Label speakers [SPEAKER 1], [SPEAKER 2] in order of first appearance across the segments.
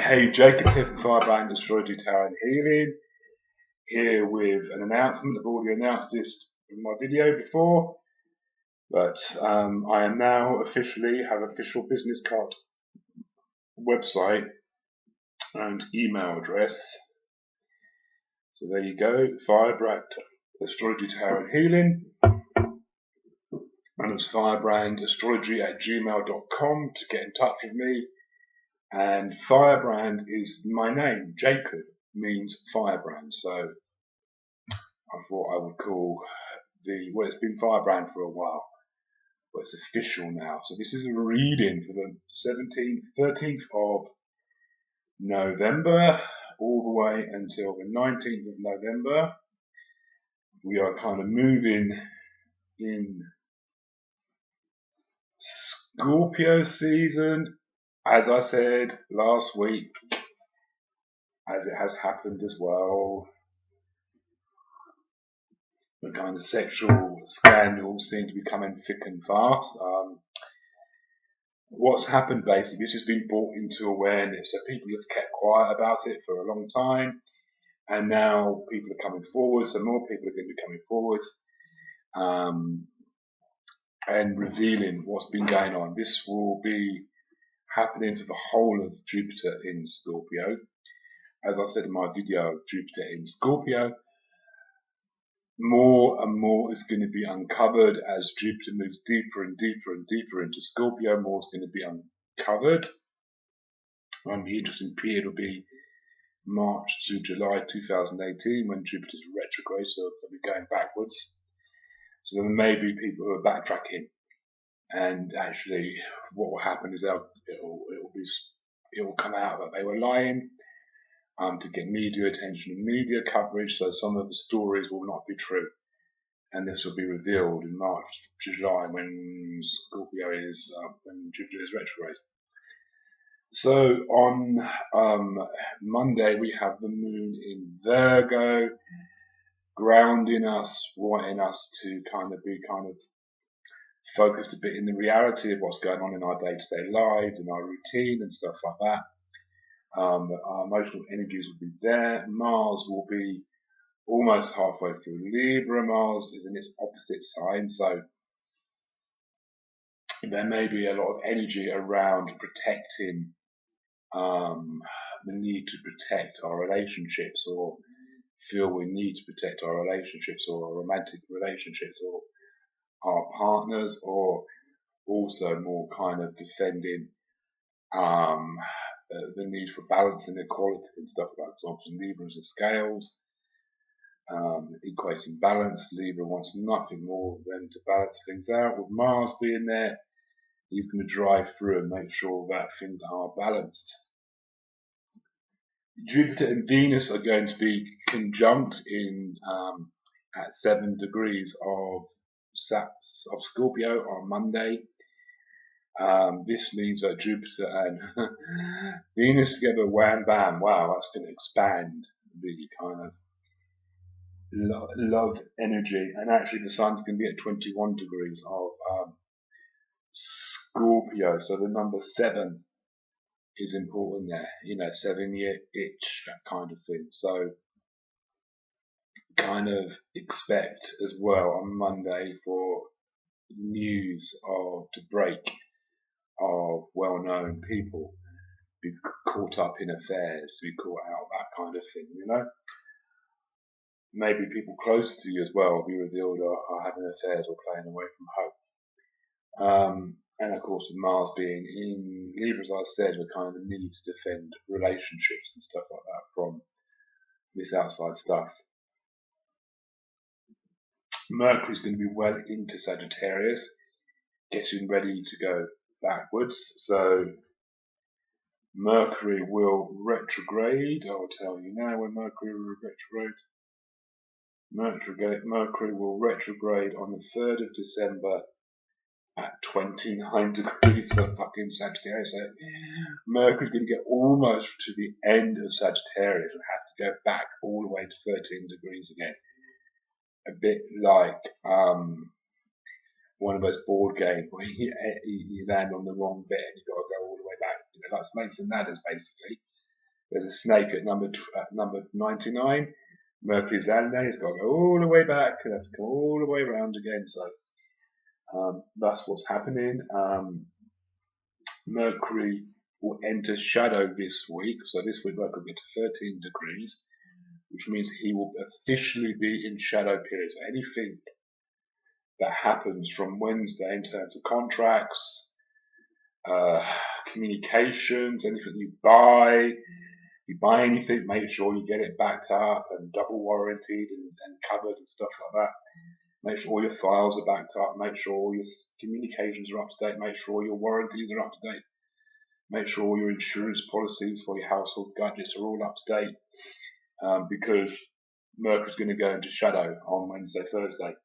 [SPEAKER 1] Hey, Jacob here from Firebrand Astrology, Tarot and Healing, here with an announcement. I've already announced this in my video before, but I am now have official business card, website and email address. So there you go, Firebrand Astrology, Tarot and Healing, and it's firebrandastrology@gmail.com to get in touch with me. And Firebrand is my name. Jacob means firebrand, so I thought I would call it's been Firebrand for a while, but it's official now. So this is a reading for the 13th of November, all the way until the 19th of November. We are kind of moving in Scorpio season, as I said last week, as it has happened as well. The kind of sexual scandals seem to be coming thick and fast. What's happened basically, this has been brought into awareness. So people have kept quiet about it for a long time, and now people are coming forward. So more people are going to be coming forward and revealing what's been going on. This will be happening for the whole of Jupiter in Scorpio. As I said in my video, Jupiter in Scorpio, more and more is going to be uncovered as Jupiter moves deeper and deeper and deeper into Scorpio. More is going to be uncovered. And the interesting period will be March to July 2018, when Jupiter's retrograde, so it'll be going backwards. So there may be people who are backtracking, and actually, what will happen is it will come out that they were lying. To get media attention and media coverage, so some of the stories will not be true, and this will be revealed in March, July, when Scorpio is when Jupiter is retrograde. So on Monday we have the moon in Virgo, grounding us, wanting us to be focused a bit in the reality of what's going on in our day-to-day lives, in our routine and stuff like that. Our emotional energies will be there. Mars will be almost halfway through Libra. Mars is in its opposite sign, so there may be a lot of energy around protecting, the need to protect our relationships, or feel we need to protect our relationships, or our romantic relationships, or our partners, or also more kind of defending the need for balance and equality and stuff like that. So often Libra is the scales, equating balance. Libra wants nothing more than to balance things out. With Mars being there, he's going to drive through and make sure that things are balanced. Jupiter and Venus are going to be conjunct in at 7 degrees of Scorpio on Monday. This means that Jupiter and Venus together, wham bam, wow, that's going to expand the kind of love energy. And actually the sun's going to be at 21 degrees of Scorpio, so the number 7 is important there, 7-year itch, that kind of thing. So kind of expect as well on Monday for news to break of well-known people, be caught up in affairs, to be caught out, that kind of thing, Maybe people closer to you as well will be revealed are having affairs or playing away from home. And of course, with Mars being in Libra, as I said, we kind of need to defend relationships and stuff like that from this outside stuff. Mercury's going to be well into Sagittarius, getting ready to go backwards. So Mercury will retrograde. I'll tell you now when Mercury will retrograde. Mercury will retrograde on the 3rd of December at 29 degrees of fucking Sagittarius. So Mercury's going to get almost to the end of Sagittarius and have to go back all the way to 13 degrees again. A bit like one of those board games where you land on the wrong bit and you've got to go all the way back. Like Snakes and Ladders, basically. There's a snake at number 99. Mercury's landing there. It's got to go all the way back and have to come all the way around again. So that's what's happening. Mercury will enter shadow this week. So this week Mercury will get to 13 degrees, which means he will officially be in shadow period. So anything that happens from Wednesday in terms of contracts, communications, anything you buy anything, make sure you get it backed up and double warranted and covered and stuff like that. Make sure all your files are backed up. Make sure all your communications are up to date. Make sure all your warranties are up to date. Make sure all your insurance policies for your household gadgets are all up to date. Because Mercury's going to go into shadow on Wednesday, Thursday.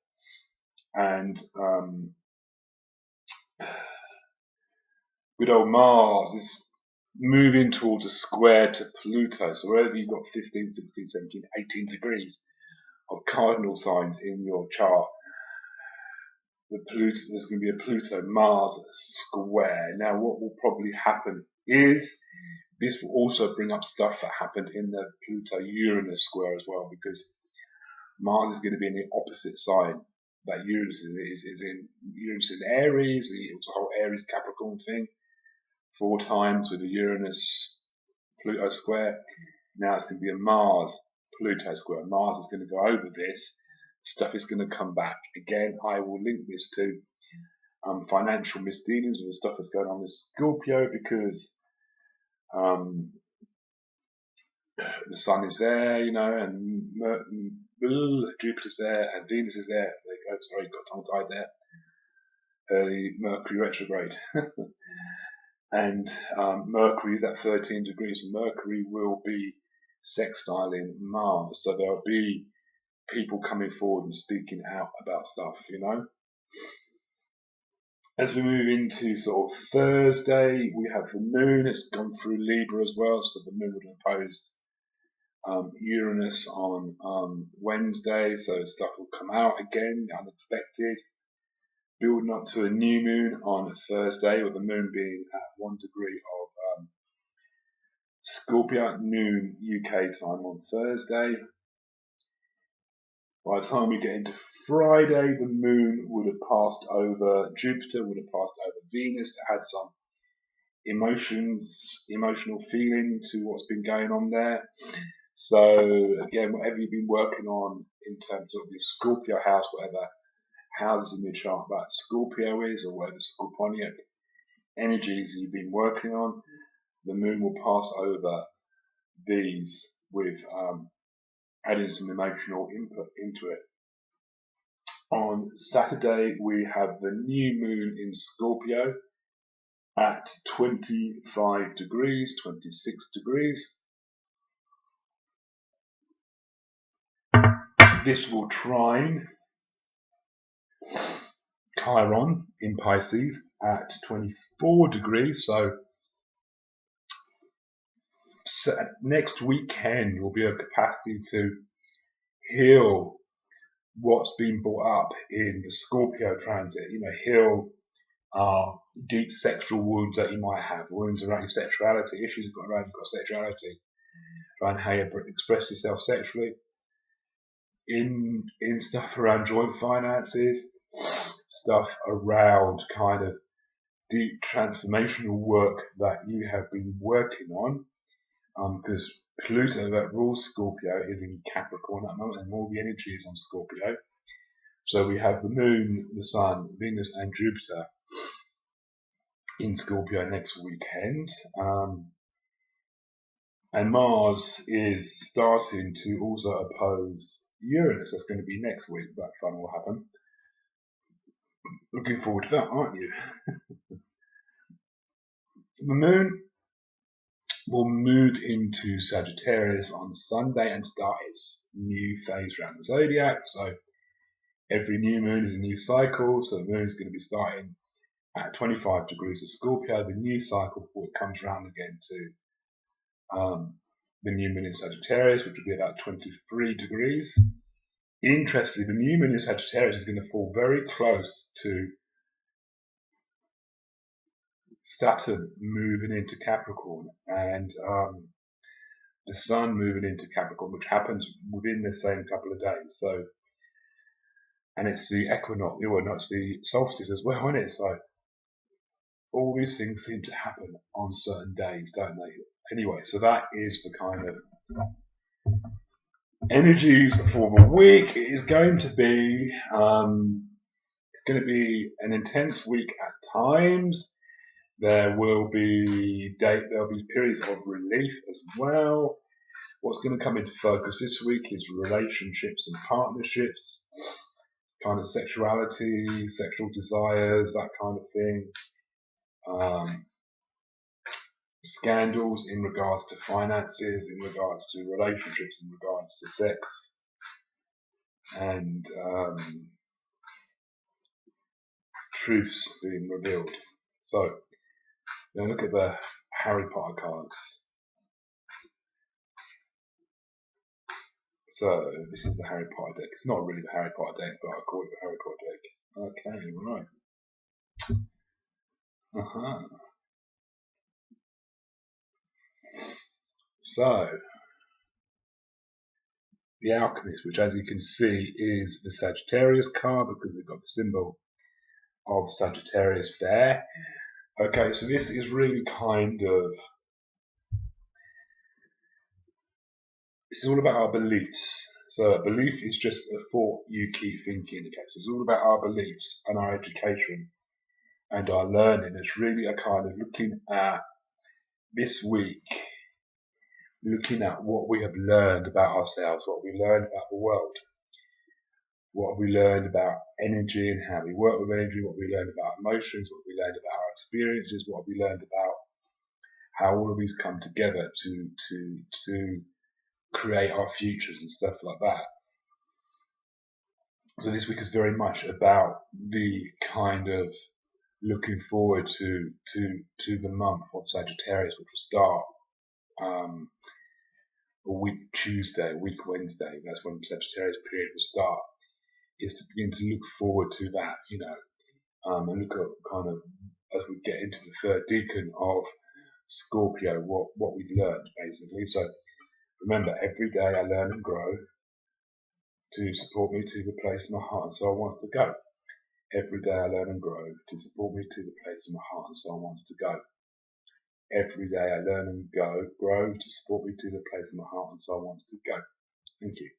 [SPEAKER 1] And good old Mars is moving towards a square to Pluto. So wherever you've got 15, 16, 17, 18 degrees of cardinal signs in your chart, there's going to be a Pluto-Mars square. Now what will probably happen is this will also bring up stuff that happened in the Pluto-Uranus square as well, because Mars is going to be in the opposite sign that Uranus is in. Uranus in Aries. It was a whole Aries Capricorn thing 4 times with the Uranus Pluto square. Now it's going to be a Mars Pluto square. Mars is going to go over this. Stuff is going to come back. Again, I will link this to financial misdealings with the stuff that's going on with Scorpio, because the Sun is there, you know, and Jupiter's there, and Venus is there. There you go. Sorry, got tongue-tied there. Early Mercury retrograde. And Mercury is at 13 degrees, and Mercury will be sextiling Mars. So there'll be people coming forward and speaking out about stuff, you know. As we move into sort of Thursday, we have the moon. It's gone through Libra as well, so the moon would have opposed Uranus on Wednesday, so stuff will come out again, unexpected. Building up to a new moon on Thursday, with the moon being at 1 degree of Scorpio, noon UK time on Thursday. By the time we get into Friday, the moon would have passed over Jupiter, would have passed over Venus to add some emotional feeling to what's been going on there. So again, whatever you've been working on in terms of your Scorpio house, whatever houses in your chart that Scorpio is, or whatever Scorpionic energies you've been working on, the moon will pass over these with adding some emotional input into it. On Saturday, we have the new moon in Scorpio at 25 degrees, 26 degrees. This will trine Chiron in Pisces at 24 degrees. So next weekend will be a capacity to heal what's been brought up in the Scorpio transit. You know, heal deep sexual wounds that you might have, wounds around your sexuality, issues you've got around your sexuality, around how you express yourself sexually, in stuff around joint finances, stuff around kind of deep transformational work that you have been working on, because Pluto that rules Scorpio is in Capricorn at the moment, and all the energy is on Scorpio. So we have the moon, the sun, Venus and Jupiter in Scorpio next weekend. And Mars is starting to also oppose Uranus. That's going to be next week. That fun will happen. Looking forward to that, aren't you? The moon will move into Sagittarius on Sunday and start its new phase around the zodiac. So every new moon is a new cycle. So the moon is going to be starting at 25 degrees of Scorpio, the new cycle, before it comes around again to the new moon in Sagittarius, which will be about 23 degrees. Interestingly, the new moon in Sagittarius is going to fall very close to Saturn moving into Capricorn, and the Sun moving into Capricorn, which happens within the same couple of days. So, and it's the equinox, well, no, it's the solstice as well, isn't it? So, all these things seem to happen on certain days, don't they? Anyway, so that is the kind of energies for the week. It is going to be, it's going to be an intense week at times. There'll be periods of relief as well. What's going to come into focus this week is relationships and partnerships, kind of sexuality, sexual desires, that kind of thing. Scandals in regards to finances, in regards to relationships, in regards to sex, and truths being revealed. So, now look at the Harry Potter cards. So, this is the Harry Potter deck. It's not really the Harry Potter deck, but I call it the Harry Potter deck. Okay, right. So, the Alchemist, which as you can see is the Sagittarius card because we've got the symbol of Sagittarius there. Okay, so this is really kind of, it's all about our beliefs. So a belief is just a thought you keep thinking. Okay, so it's all about our beliefs and our education and our learning. It's really a kind of looking at this week, looking at what we have learned about ourselves, what we learned about the world, what we learned about energy and how we work with energy, what we learned about emotions, what we learned about our experiences, what we learned about how all of these come together to create our futures and stuff like that. So this week is very much about the kind of looking forward to the month of Sagittarius, which will start a week Tuesday, a week Wednesday. That's when the Sagittarius period will start. Is to begin to look forward to that, and look at kind of as we get into the third decan of Scorpio, what we've learned basically. So remember, every day I learn and grow to support me to the place my heart and soul wants to go. Every day I learn and grow to support me to the place my heart and soul wants to go. Every day I learn and grow to support me to the place my heart and soul wants to go. Thank you.